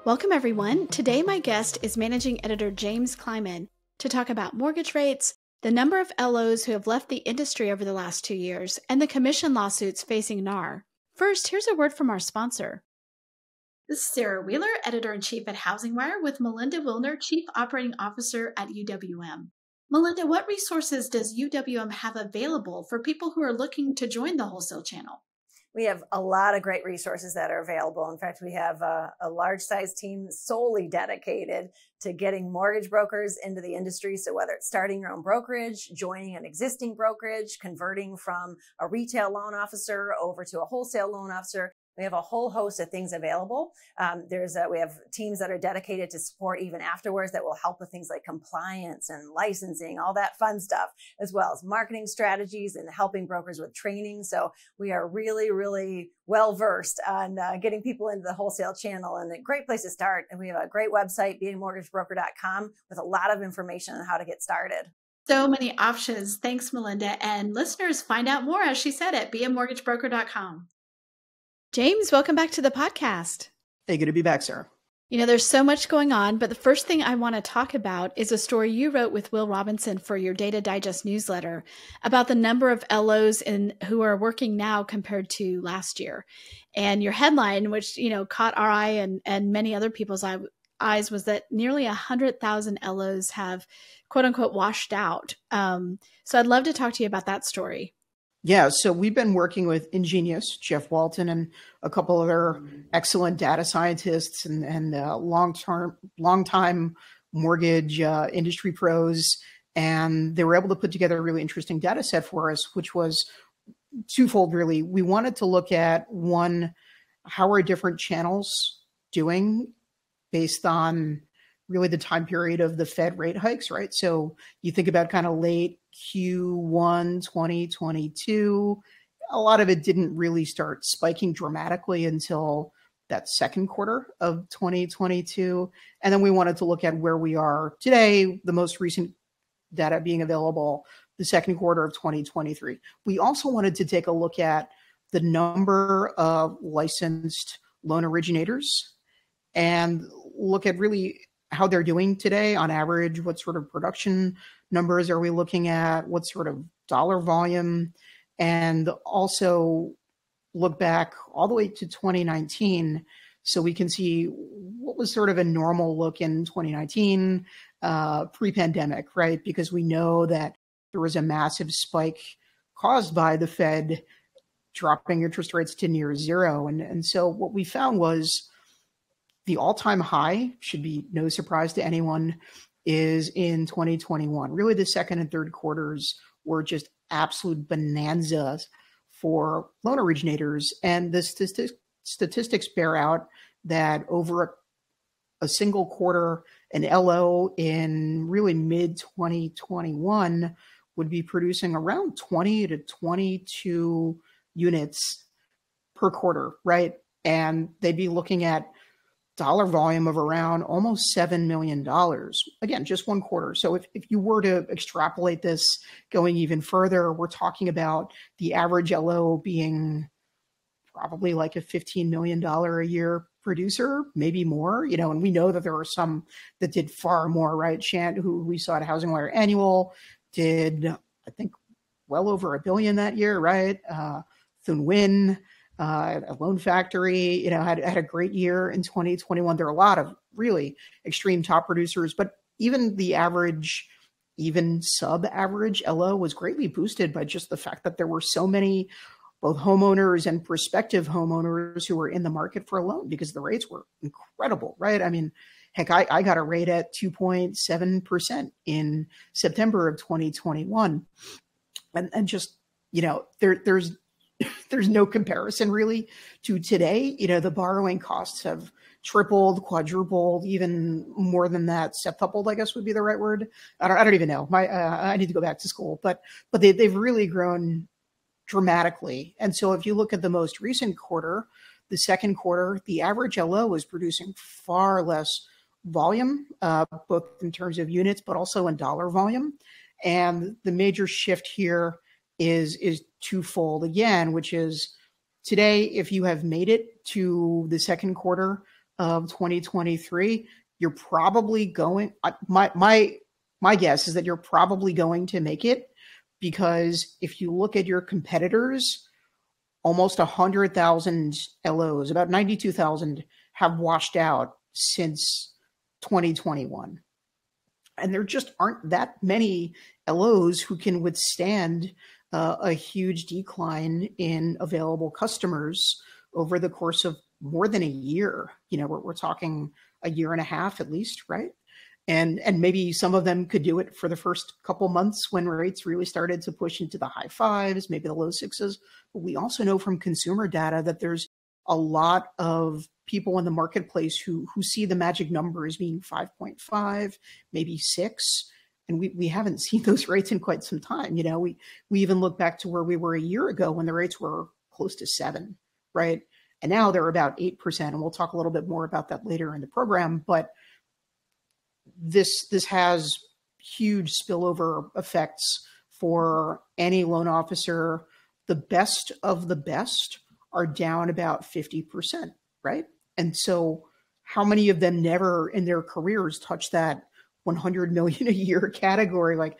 Welcome, everyone. Today, my guest is Managing Editor James Kleimann to talk about mortgage rates, the number of LOs who have left the industry over the last 2 years, and the commission lawsuits facing NAR. First, here's a word from our sponsor. This is Sarah Wheeler, Editor-in-Chief at HousingWire, with Melinda Wilner, Chief Operating Officer at UWM. Melinda, what resources does UWM have available for people who are looking to join the wholesale channel? We have a lot of great resources that are available. In fact, we have a large size team solely dedicated to getting mortgage brokers into the industry. So whether it's starting your own brokerage, joining an existing brokerage, converting from a retail loan officer over to a wholesale loan officer, we have a whole host of things available. We have teams that are dedicated to support even afterwards that will help with things like compliance and licensing, all that fun stuff, as well as marketing strategies and helping brokers with training. So we are really, really well versed on getting people into the wholesale channel, and a great place to start. And we have a great website, beamortgagebroker.com, with a lot of information on how to get started. So many options. Thanks, Melinda. And listeners, find out more, as she said, at beamortgagebroker.com. James, welcome back to the podcast. Hey, good to be back, Sarah. You know, there's so much going on, but the first thing I want to talk about is a story you wrote with Will Robinson for your Data Digest newsletter about the number of LOs who are working now compared to last year. And your headline, which, caught our eye and many other people's eyes, was that nearly 100,000 LOs have, quote unquote, washed out. So I'd love to talk to you about that story. Yeah, so we've been working with Ingenious, Jeff Walton, and a couple other excellent data scientists and long-time mortgage industry pros, and they were able to put together a really interesting data set for us, which was twofold, really. We wanted to look at, one, how are different channels doing based on really the time period of the Fed rate hikes, right? So you think about kind of late Q1 2022, a lot of it didn't really start spiking dramatically until that second quarter of 2022. And then we wanted to look at where we are today, the most recent data being available, the second quarter of 2023. We also wanted to take a look at the number of licensed loan originators and look at really how they're doing today on average. What sort of production numbers are we looking at? What sort of dollar volume? And also look back all the way to 2019 so we can see what was sort of a normal look in 2019 pre-pandemic, right? Because we know that there was a massive spike caused by the Fed dropping interest rates to near zero. And so what we found was the all-time high, should be no surprise to anyone, is in 2021. Really, the second and third quarters were just absolute bonanzas for loan originators. And the statistics bear out that over a single quarter, an LO in really mid-2021 would be producing around 20 to 22 units per quarter, right? And they'd be looking at dollar volume of around almost $7 million. Again, just one quarter. So if you were to extrapolate this going even further, we're talking about the average LO being probably like a $15 million a year producer, maybe more, and we know that there are some that did far more, right? Shant, who we saw at HousingWire Annual, did, I think, well over $1 billion that year, right? Thun Nguyen, a Loan Factory, had a great year in 2021. There are a lot of really extreme top producers, but even the average, even sub-average LO was greatly boosted by just the fact that there were so many both homeowners and prospective homeowners who were in the market for a loan because the rates were incredible, right? I mean, heck, I got a rate at 2.7% in September of 2021. And just, there's no comparison really to today. The borrowing costs have tripled, quadrupled, even more than that. Septupled, I guess would be the right word. I don't even know. I need to go back to school, but they've really grown dramatically. And so if you look at the most recent quarter, the second quarter, the average LO is producing far less volume, both in terms of units, but also in dollar volume. And the major shift here is twofold again, which is today, if you have made it to the second quarter of 2023, you're probably going, my guess is that you're probably going to make it, because if you look at your competitors, almost 100,000 LOs, about 92,000 have washed out since 2021. And there just aren't that many LOs who can withstand a huge decline in available customers over the course of more than a year. You know, we're talking a year and a half at least, right? And maybe some of them could do it for the first couple months when rates really started to push into the high fives, maybe the low sixes. But we also know from consumer data that there's a lot of people in the marketplace who see the magic number as being 5.5, maybe 6. And we haven't seen those rates in quite some time. You know, we even look back to where we were a year ago when the rates were close to 7, right? And now they're about 8%. And we'll talk a little bit more about that later in the program. But this has huge spillover effects for any loan officer. The best of the best are down about 50%, right? And so how many of them never in their careers touch that 100 million a year category? Like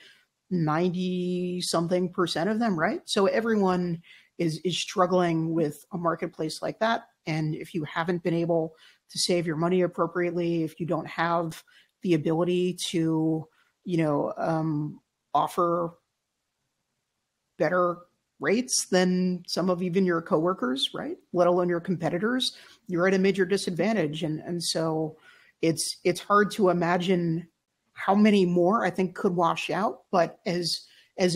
90 something percent of them, right? So everyone is struggling with a marketplace like that. And if you haven't been able to save your money appropriately, if you don't have the ability to, offer better rates than some of even your coworkers, right? Let alone your competitors, you're at a major disadvantage. And so it's hard to imagine how many more I think could wash out. But as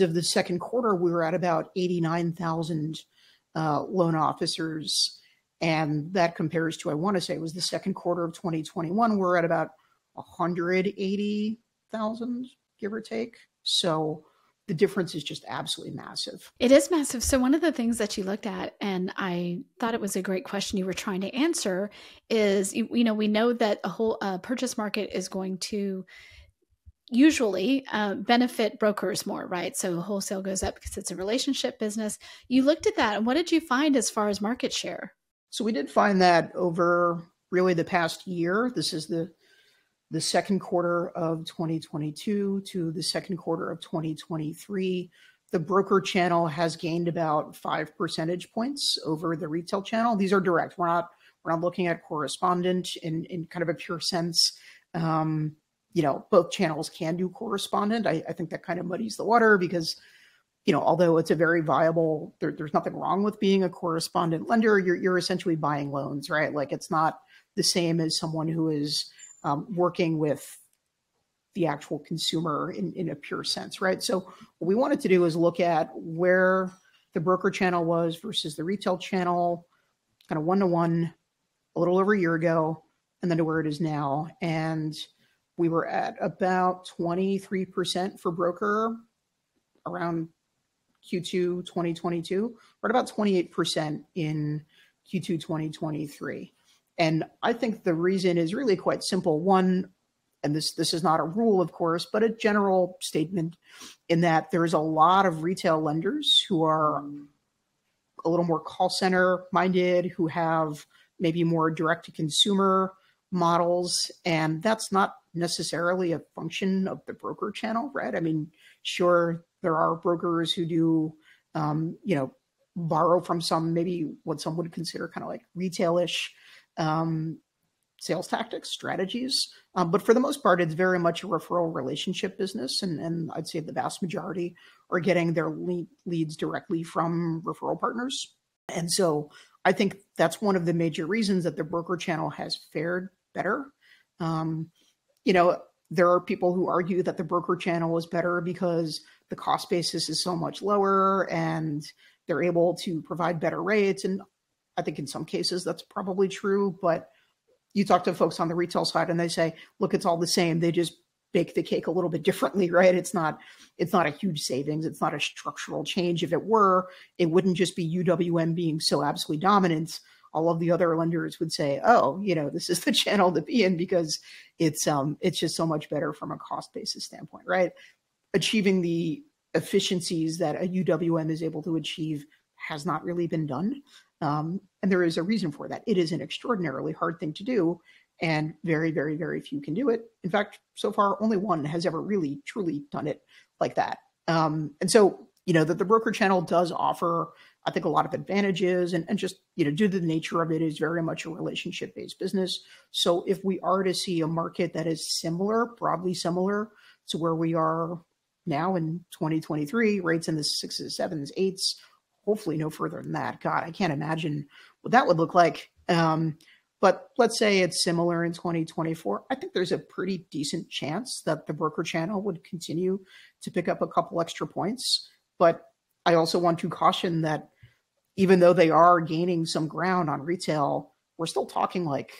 of the second quarter, we were at about 89,000 loan officers. And that compares to, I want to say it was the second quarter of 2021, we're at about 180,000, give or take. So the difference is just absolutely massive. It is massive. So one of the things that you looked at, and I thought it was a great question you were trying to answer, is, we know that a whole purchase market is going to usually benefit brokers more, right? So wholesale goes up because it's a relationship business. You looked at that, and what did you find as far as market share? So we did find that over really the past year, this is the second quarter of 2022 to the second quarter of 2023, the broker channel has gained about 5 percentage points over the retail channel. These are direct. We're not looking at correspondent in kind of a pure sense. Both channels can do correspondent. I think that kind of muddies the water because, although it's a very viable, there's nothing wrong with being a correspondent lender. You're essentially buying loans, right? Like it's not the same as someone who is working with the actual consumer in a pure sense, right? So what we wanted to do is look at where the broker channel was versus the retail channel, kind of one-to-one a little over a year ago, and then to where it is now. And we were at about 23% for broker around Q2 2022. We're at about 28% in Q2 2023. And I think the reason is really quite simple. One, and this is not a rule, of course, but a general statement in that there's a lot of retail lenders who are a little more call center minded, who have maybe more direct to consumer models. And that's not necessarily a function of the broker channel, right? I mean, sure, there are brokers who do, borrow from some, maybe what some would consider kind of like retail-ish sales tactics, strategies. But for the most part, it's very much a referral relationship business. And I'd say the vast majority are getting their leads directly from referral partners. And so I think that's one of the major reasons that the broker channel has fared better. There are people who argue that the broker channel is better because the cost basis is so much lower and they're able to provide better rates. And I think in some cases that's probably true, but you talk to folks on the retail side and they say, look, it's all the same. They just bake the cake a little bit differently, right? It's not a huge savings. It's not a structural change. If it were, it wouldn't just be UWM being so absolutely dominant. All of the other lenders would say, oh, this is the channel to be in because it's just so much better from a cost basis standpoint, right? Achieving the efficiencies that a UWM is able to achieve has not really been done. And there is a reason for that. It is an extraordinarily hard thing to do, and very, very, very few can do it. In fact, so far, only one has ever really, truly done it like that. And so, that the broker channel does offer, I think, a lot of advantages, and just, due to the nature of it, is very much a relationship-based business. So if we are to see a market that is similar, broadly similar to where we are now in 2023, rates in the 6s, 7s, 8s, hopefully no further than that. God, I can't imagine what that would look like. But let's say it's similar in 2024. I think there's a pretty decent chance that the broker channel would continue to pick up a couple extra points. But I also want to caution that even though they are gaining some ground on retail, we're still talking like,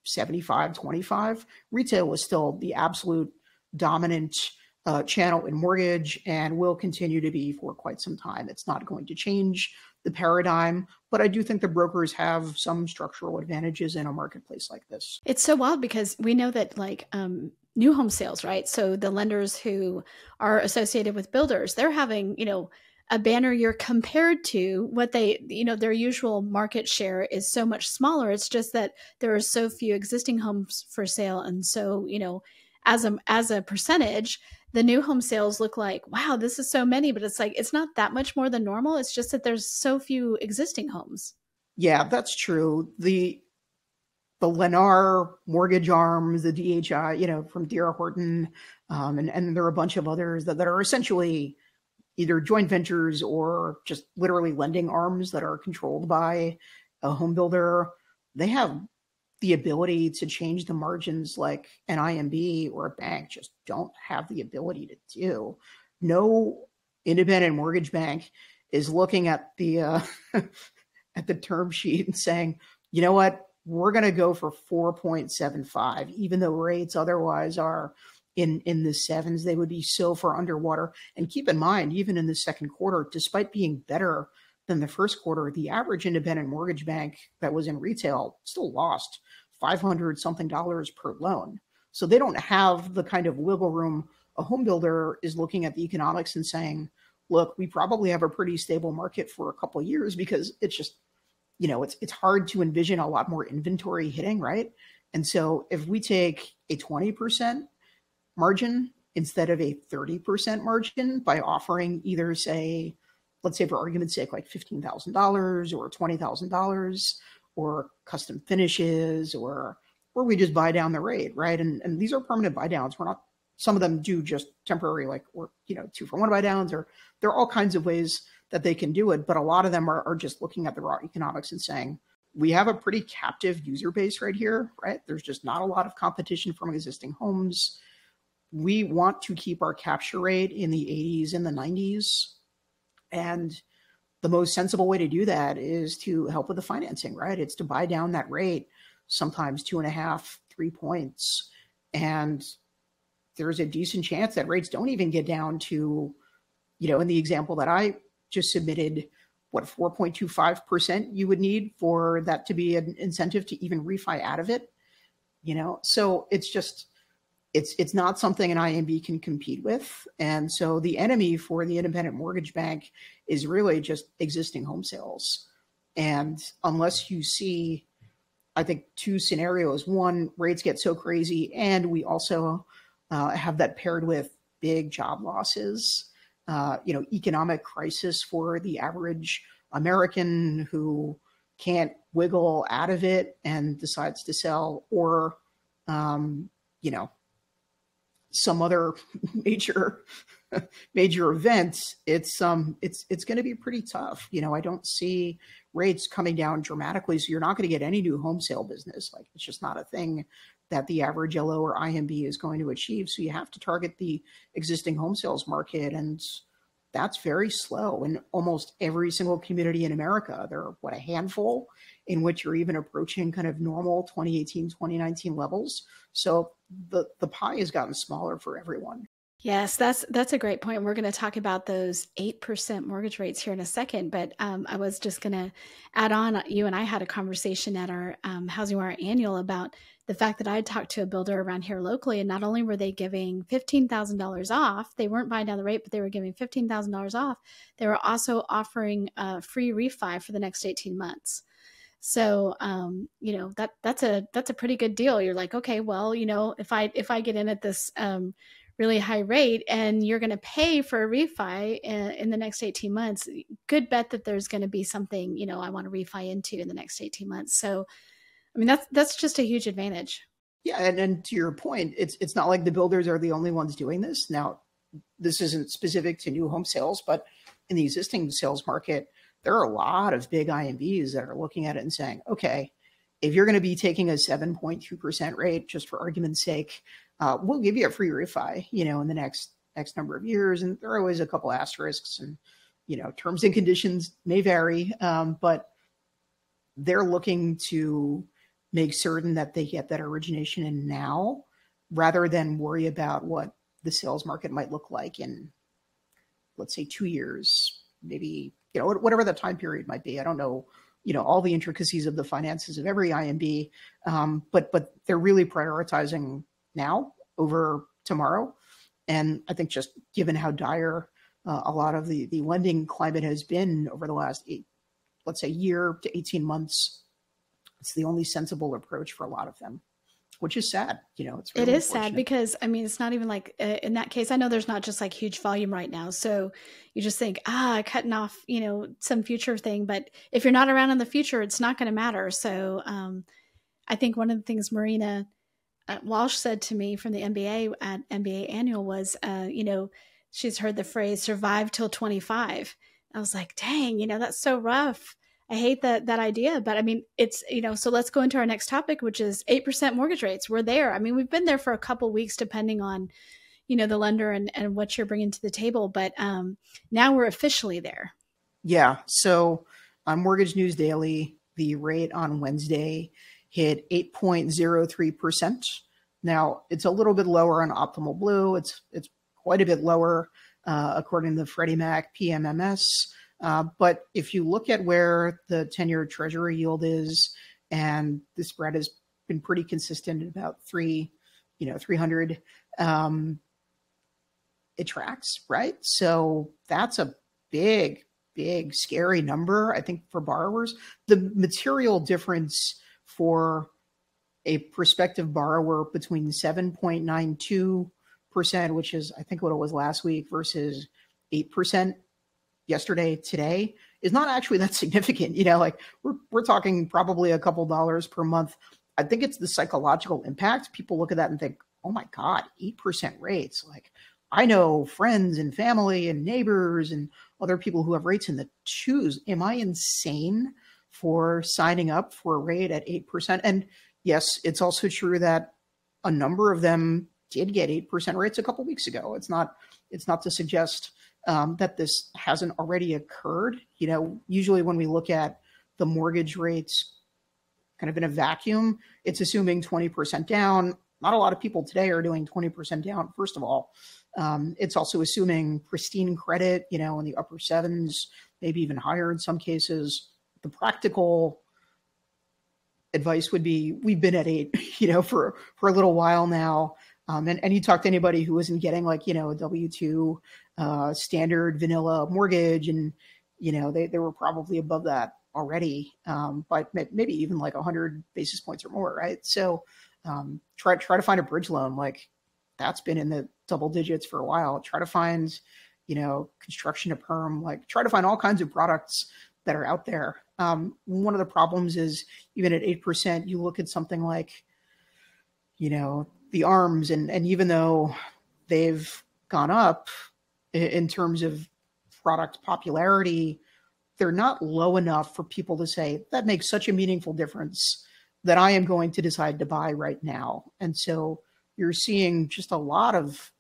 75-25. Retail is still the absolute dominant channel in mortgage, and will continue to be for quite some time. It's not going to change the paradigm, but I do think the brokers have some structural advantages in a marketplace like this. It's so wild because we know that new home sales, right? So the lenders who are associated with builders, they're having, a banner year compared to what they, their usual market share is so much smaller. It's just that there are so few existing homes for sale. And so, as a percentage, the new home sales look like, wow, this is so many, but it's like, it's not that much more than normal. It's just that there's so few existing homes. Yeah, that's true. The Lennar mortgage arms, the DHI, from D.R. Horton, and there are a bunch of others that are essentially either joint ventures or just literally lending arms that are controlled by a home builder. They have the ability to change the margins like an IMB or a bank just don't have the ability to do. No independent mortgage bank is looking at the at the term sheet and saying, you know what, we're going to go for 4.75, even though rates otherwise are in the 7s. They would be so far underwater. And keep in mind, even in the second quarter, despite being better than the first quarter, the average independent mortgage bank that was in retail still lost $500 something per loan. So they don't have the kind of wiggle room. A home builder is looking at the economics and saying, look, we probably have a pretty stable market for a couple of years, because it's just, it's hard to envision a lot more inventory hitting, right? And so if we take a 20% margin instead of a 30% margin by offering either, say, let's say for argument's sake, like $15,000 or $20,000 or custom finishes, or we just buy down the rate, right? And these are permanent buy downs. We're not, some of them do just temporary, like, or, 2-for-1 buy downs, or there are all kinds of ways that they can do it. But a lot of them are just looking at the raw economics and saying, we have a pretty captive user base right here, right? There's just not a lot of competition from existing homes. We want to keep our capture rate in the 80s and the 90s. And the most sensible way to do that is to help with the financing, right? It's to buy down that rate, sometimes 2.5, 3 points. And there's a decent chance that rates don't even get down to, in the example that I just submitted, what, 4.25% you would need for that to be an incentive to even refi out of it. So it's just, it's not something an IMB can compete with. And so the enemy for the independent mortgage bank is really just existing home sales. And unless you see, I think, two scenarios: one, rates get so crazy, and we also have that paired with big job losses, economic crisis for the average American who can't wiggle out of it and decides to sell, or, some other major event, it's going to be pretty tough. I don't see rates coming down dramatically, so you're not going to get any new home sale business. Like, it's just not a thing that the average LO or IMB is going to achieve. So you have to target the existing home sales market, and that's very slow in almost every single community in America. There are, a handful in which you're even approaching kind of normal 2018, 2019 levels. So the pie has gotten smaller for everyone. Yes, that's a great point. We're going to talk about those 8% mortgage rates here in a second, but I was just going to add on, you and I had a conversation at our HousingWire annual about the fact that I had talked to a builder around here locally, and not only were they giving $15,000 off, they weren't buying down the rate, but they were giving $15,000 off. They were also offering a free refi for the next 18 months. So, that's a pretty good deal. You're like, okay, well, if I get in at this really high rate and you're going to pay for a refi in the next 18 months, good bet that there's going to be something, I want to refi into in the next 18 months. So, I mean, that's just a huge advantage. Yeah. And to your point, it's not like the builders are the only ones doing this. Now, this isn't specific to new home sales, but in the existing sales market, there are a lot of big IMBs that are looking at it and saying, okay, if you're going to be taking a 7.2% rate, just for argument's sake, we'll give you a free refi, in the next X number of years. And there are always a couple asterisks, and, terms and conditions may vary, but they're looking to make certain that they get that origination in now, rather than worry about what the sales market might look like in, let's say, 2 years, maybe, whatever the time period might be. I don't know, all the intricacies of the finances of every IMB, but they're really prioritizing now over tomorrow. And I think just given how dire a lot of the lending climate has been over the last year to 18 months, it's the only sensible approach for a lot of them, which is sad. It is sad because, I mean, it's not even like in that case, I know there's not just like huge volume right now. So you just think, cutting off, some future thing. But if you're not around in the future, it's not going to matter. So I think one of the things Marina Walsh said to me from the MBA at MBA Annual was, she's heard the phrase survive till 25. I was like, dang, that's so rough. I hate that idea, but I mean, it's, so let's go into our next topic, which is 8% mortgage rates. We're there. I mean, we've been there for a couple of weeks, depending on, the lender and what you're bringing to the table. But now we're officially there. Yeah. So on Mortgage News Daily, the rate on Wednesday hit 8.03%. Now it's a little bit lower on Optimal Blue. It's quite a bit lower, according to Freddie Mac PMMS. But if you look at where the 10-year Treasury yield is, and the spread has been pretty consistent at about 300, it tracks, right? So that's a big, scary number, I think, for borrowers. The material difference for a prospective borrower between 7.92%, which is, I think, what it was last week, versus 8% yesterday, today, is not actually that significant. We're talking probably a couple dollars per month. I think it's the psychological impact. People look at that and think, oh my God, 8% rates. Like, I know friends and family and neighbors and other people who have rates in the twos. Am I insane for signing up for a rate at 8%? And yes, it's also true that a number of them did get 8% rates a couple weeks ago. It's not to suggest that this hasn't already occurred. Usually when we look at the mortgage rates kind of in a vacuum, it's assuming 20% down. Not a lot of people today are doing 20% down, first of all. It's also assuming pristine credit, in the upper sevens, maybe even higher in some cases. The practical advice would be, we've been at 8, for a little while now. And you talk to anybody who isn't getting a W-2 standard vanilla mortgage, and they were probably above that already, but maybe even 100 basis points or more, right? So try to find a bridge loan, that's been in the double digits for a while. Try to find construction to perm, try to find all kinds of products that are out there. One of the problems is, even at 8%, you look at something like the ARMs, and even though they've gone up in terms of product popularity, they're not low enough for people to say, that makes such a meaningful difference that I am going to decide to buy right now. And so you're seeing just a lot of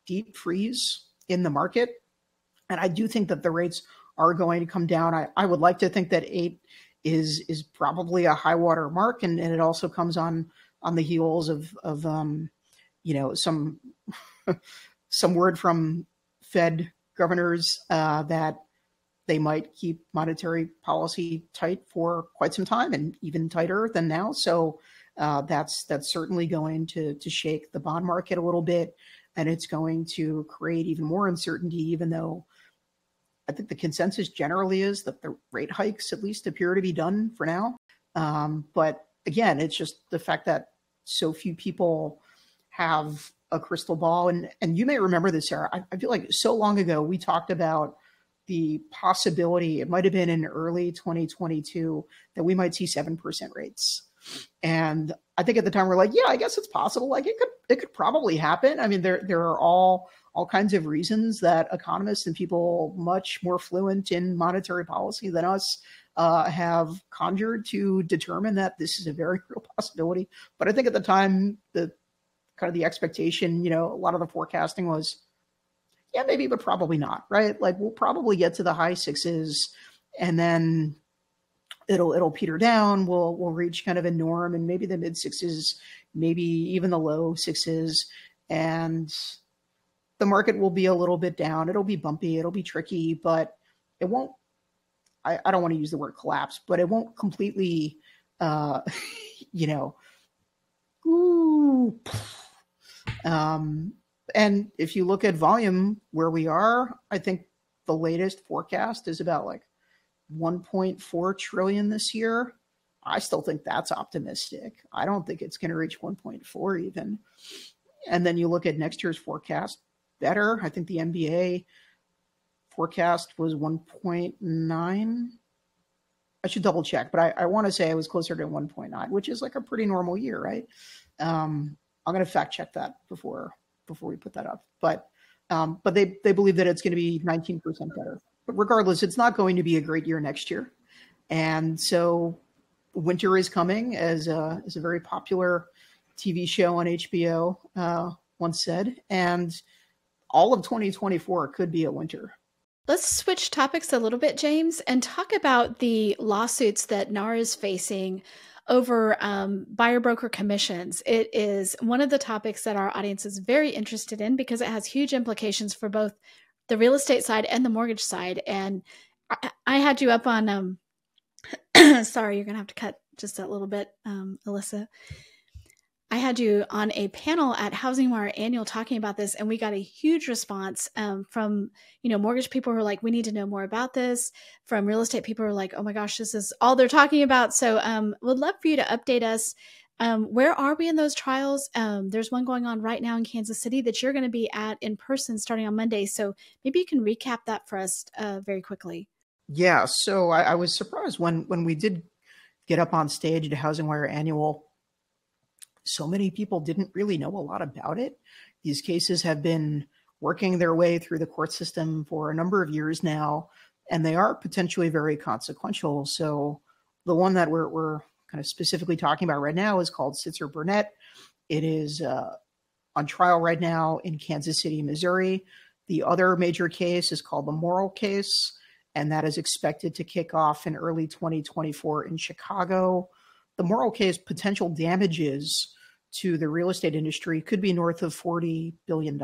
deep freeze in the market. And I do think that the rates are going to come down. I would like to think that 8 is probably a high water mark, and it also comes on the heels of some word from Fed governors that they might keep monetary policy tight for quite some time, and even tighter than now. So That's certainly going to shake the bond market a little bit, and it's going to create even more uncertainty, even though I think the consensus generally is that the rate hikes at least appear to be done for now. But again, it's just the fact that so few people have a crystal ball. And you may remember this, Sarah. I feel like so long ago, we talked about the possibility, it might have been in early 2022, that we might see 7% rates. And I think at the time we're like, yeah, I guess it's possible. Like it could probably happen. I mean, there are all kinds of reasons that economists and people much more fluent in monetary policy than us have conjured to determine that this is a very real possibility. But I think at the time, the expectation, a lot of the forecasting was, yeah, maybe, but probably not, right? Like we'll probably get to the high sixes, and then it'll peter down. We'll reach kind of a norm, and maybe the mid sixes, maybe even the low sixes, and the market will be a little bit down. It'll be bumpy. It'll be tricky, but it won't. I don't want to use the word collapse, but it won't completely, And if you look at volume where we are, I think the latest forecast is about like 1.4 trillion this year. I still think that's optimistic. I don't think it's going to reach 1.4 even. And then you look at next year's forecast, better. I think the NBA forecast was 1.9. I should double check, but I want to say I was closer to 1.9, which is like a pretty normal year, right? I'm going to fact check that before we put that up. But they believe that it's going to be 19% better. But regardless, it's not going to be a great year next year. And so winter is coming, as a very popular TV show on HBO once said. And all of 2024 could be a winter. Let's switch topics a little bit, James, and talk about the lawsuits that NAR is facing over buyer broker commissions. It is one of the topics that our audience is very interested in because it has huge implications for both the real estate side and the mortgage side. And I had you up on, sorry, you're going to have to cut just that little bit, Alyssa. I had you on a panel at HousingWire Annual talking about this, and we got a huge response from, mortgage people who are like, we need to know more about this, from real estate people who are like, oh my gosh, this is all they're talking about. So would love for you to update us. Where are we in those trials? There's one going on right now in Kansas City that you're going to be at in person starting on Monday. So maybe you can recap that for us very quickly. Yeah, so I was surprised when we did get up on stage at HousingWire Annual. So many people didn't really know a lot about it. These cases have been working their way through the court system for a number of years now, and they are potentially very consequential. So the one that we're kind of specifically talking about right now is called Sitzer Burnett. It is on trial right now in Kansas City, Missouri. The other major case is called the Morrill case, and that is expected to kick off in early 2024 in Chicago. The Morrill case potential damages to the real estate industry could be north of $40 billion.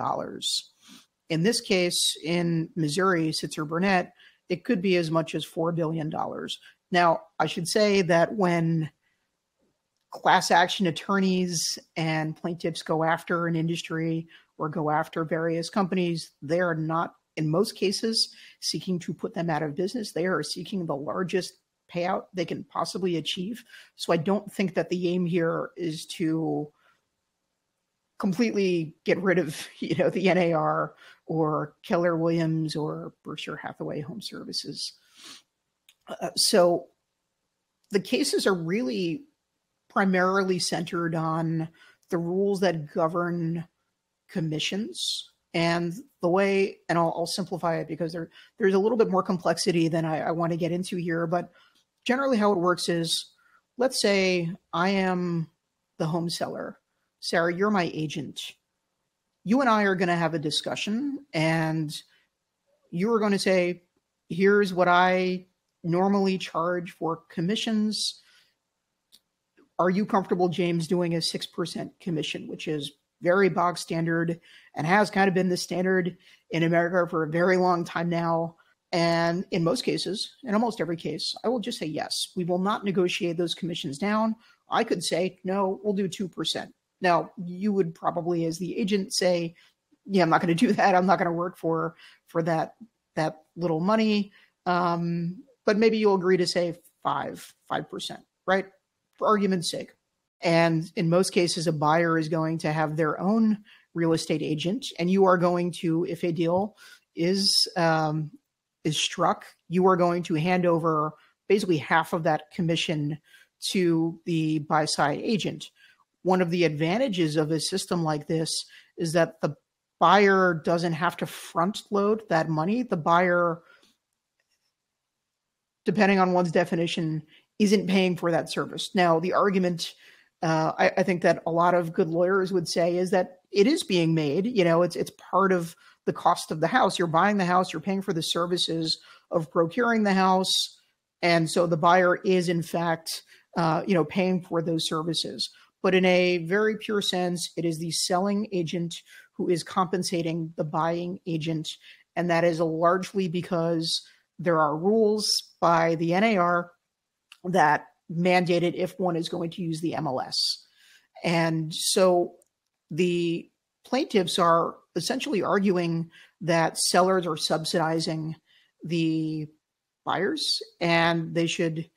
In this case, in Missouri, Sitzer Burnett, it could be as much as $4 billion. Now, I should say that when class action attorneys and plaintiffs go after an industry or go after various companies, they are not, in most cases, seeking to put them out of business. They are seeking the largest payout they can possibly achieve. So I don't think that the aim here is to completely get rid of, the NAR or Keller Williams or Berkshire Hathaway Home Services. So the cases are really primarily centered on the rules that govern commissions and the way, and I'll simplify it because there's a little bit more complexity than I want to get into here, but generally how it works is, let's say I am the home seller. Sarah, you're my agent. You and I are going to have a discussion, and you are going to say, here's what I normally charge for commissions. Are you comfortable, James, doing a 6% commission, which is very bog standard and has kind of been the standard in America for a very long time now? And in most cases, in almost every case, I will just say yes. We will not negotiate those commissions down. I could say, no, we'll do 2%. Now, you would probably, as the agent, say, yeah, I'm not going to do that. I'm not going to work for that little money. But maybe you'll agree to say 5%, right? For argument's sake. And in most cases, a buyer is going to have their own real estate agent, and you are going to, if a deal is struck, you are going to hand over basically half of that commission to the buy-side agent. One of the advantages of a system like this is that the buyer doesn't have to front load that money. The buyer, depending on one's definition, isn't paying for that service. Now, the argument I think that a lot of good lawyers would say is that it is being made. It's part of the cost of the house. You're buying the house, you're paying for the services of procuring the house. And so the buyer is, in fact, paying for those services. But in a very pure sense, it is the selling agent who is compensating the buying agent. And that is largely because there are rules by the NAR that mandate it if one is going to use the MLS. And so the plaintiffs are essentially arguing that sellers are subsidizing the buyers, and they should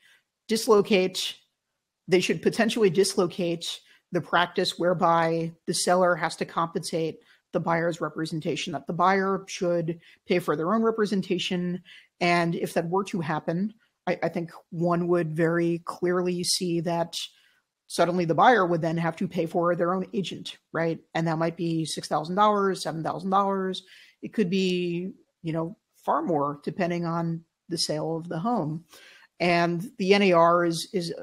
potentially dislocate the practice whereby the seller has to compensate the buyer's representation, that the buyer should pay for their own representation. And if that were to happen, I think one would very clearly see that suddenly the buyer would then have to pay for their own agent, right? And that might be $6,000, $7,000. It could be, far more depending on the sale of the home. And the NAR is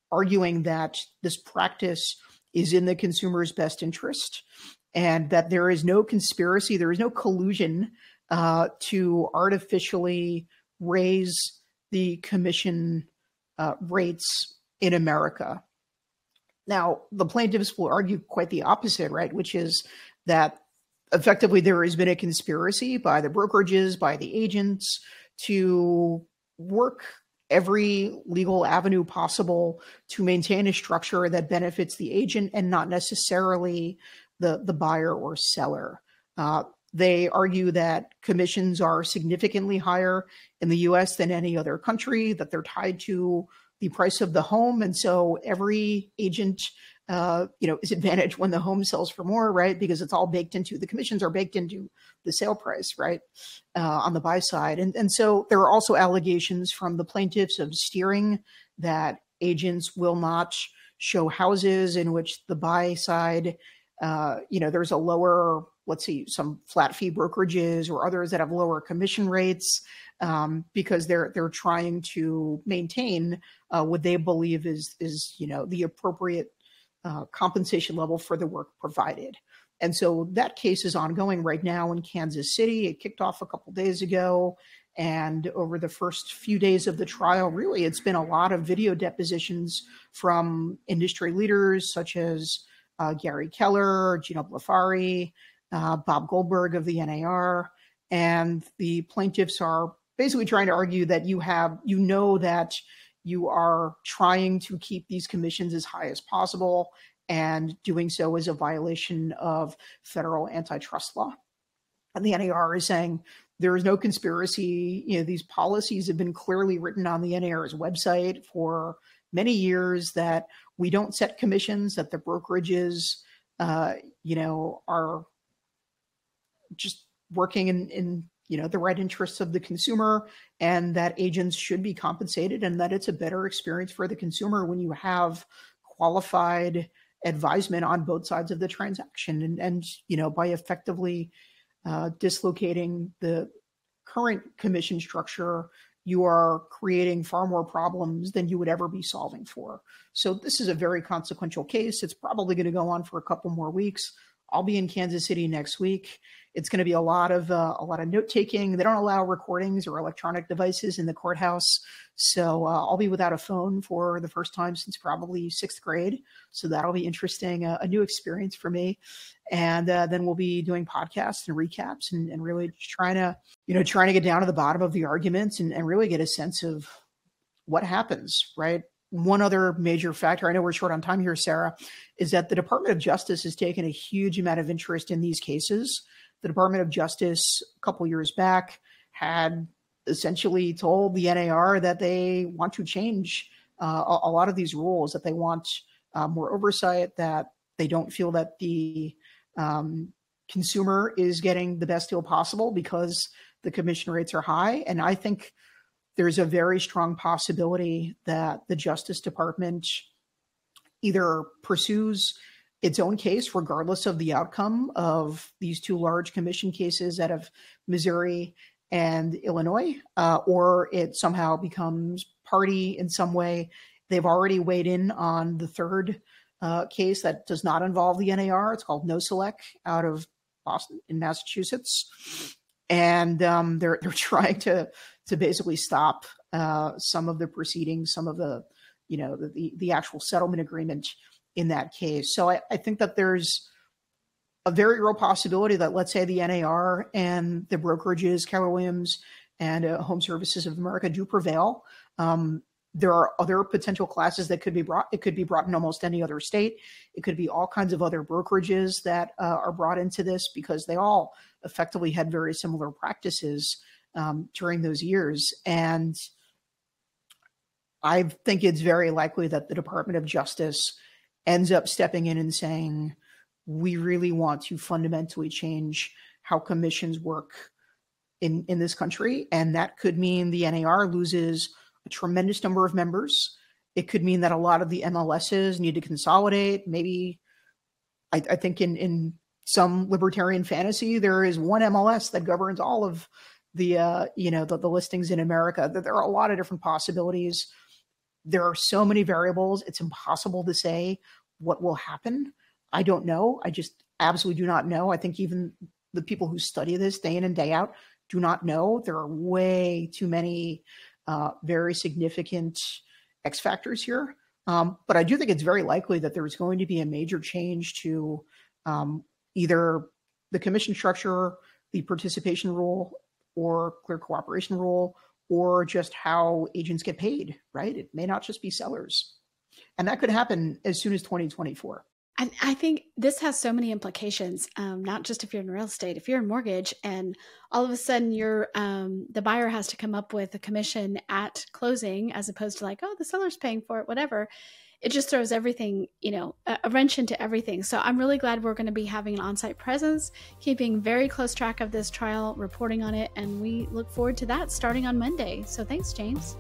arguing that this practice is in the consumer's best interest, and that there is no conspiracy, there is no collusion to artificially raise the commission rates in America. Now, the plaintiffs will argue quite the opposite, right? Which is that effectively there has been a conspiracy by the brokerages, by the agents, to work every legal avenue possible to maintain a structure that benefits the agent and not necessarily the buyer or seller. They argue that commissions are significantly higher in the U.S. than any other country, that they're tied to the price of the home. And so every agent, is advantaged when the home sells for more, right? Because it's all baked into, the commissions are baked into the sale price, right? On the buy side. And so there are also allegations from the plaintiffs of steering, that agents will not show houses in which the buy side, there's a lower, let's see, some flat fee brokerages or others that have lower commission rates, because they're trying to maintain what they believe is the appropriate compensation level for the work provided. And so that case is ongoing right now in Kansas City. It kicked off a couple days ago. And over the first few days of the trial, really, it's been a lot of video depositions from industry leaders such as Gary Keller, Gino Blafari, Bob Goldberg of the NAR. And the plaintiffs are basically trying to argue that that you are trying to keep these commissions as high as possible, and doing so is a violation of federal antitrust law. And the NAR is saying there is no conspiracy. These policies have been clearly written on the NAR's website for many years, that we don't set commissions, that the brokerages, are just working in the right interests of the consumer, and that agents should be compensated, and that it's a better experience for the consumer when you have qualified advisement on both sides of the transaction. And by effectively dislocating the current commission structure, you are creating far more problems than you would ever be solving for. So this is a very consequential case. It's probably going to go on for a couple more weeks. I'll be in Kansas City next week. It's going to be a lot of note taking. They don't allow recordings or electronic devices in the courthouse, so I'll be without a phone for the first time since probably sixth grade. So that'll be interesting, a new experience for me. And then we'll be doing podcasts and recaps, and really just trying to get down to the bottom of the arguments and really get a sense of what happens, right? one other major factor, I know we're short on time here, Sarah, is that the Department of Justice has taken a huge amount of interest in these cases. The Department of Justice a couple years back had essentially told the NAR that they want to change a lot of these rules, that they want more oversight, that they don't feel that the consumer is getting the best deal possible because the commission rates are high. And I think there's a very strong possibility that the Justice Department either pursues its own case, regardless of the outcome of these two large commission cases out of Missouri and Illinois, or it somehow becomes party in some way. They've already weighed in on the third case that does not involve the NAR. It's called No Select out of Boston in Massachusetts. And they're trying to basically stop some of the proceedings, some of the, the actual settlement agreement in that case. So I think that there's a very real possibility that, let's say, the NAR and the brokerages, Keller Williams and Home Services of America, do prevail. There are other potential classes that could be brought. It could be brought in almost any other state. It could be all kinds of other brokerages that are brought into this, because they all effectively had very similar practices during those years. And I think it's very likely that the Department of Justice ends up stepping in and saying, we really want to fundamentally change how commissions work in this country. And that could mean the NAR loses a tremendous number of members. It could mean that a lot of the MLSs need to consolidate. Maybe I think in some libertarian fantasy, there is one MLS that governs all of the the listings in America. There are a lot of different possibilities. There are so many variables. It's impossible to say what will happen. I don't know. I just absolutely do not know. I think even the people who study this day in and day out do not know. There are way too many very significant X factors here. But I do think it's very likely that there's going to be a major change to either the commission structure, the participation rule, or clear cooperation rule, or just how agents get paid, right? It may not just be sellers. And that could happen as soon as 2024. And I think this has so many implications, not just if you're in real estate. If you're in mortgage and all of a sudden the buyer has to come up with a commission at closing, as opposed to like, oh, the seller's paying for it, whatever. It just throws everything, a wrench into everything. So I'm really glad we're going to be having an on-site presence, keeping very close track of this trial, reporting on it, and we look forward to that starting on Monday. So thanks, James.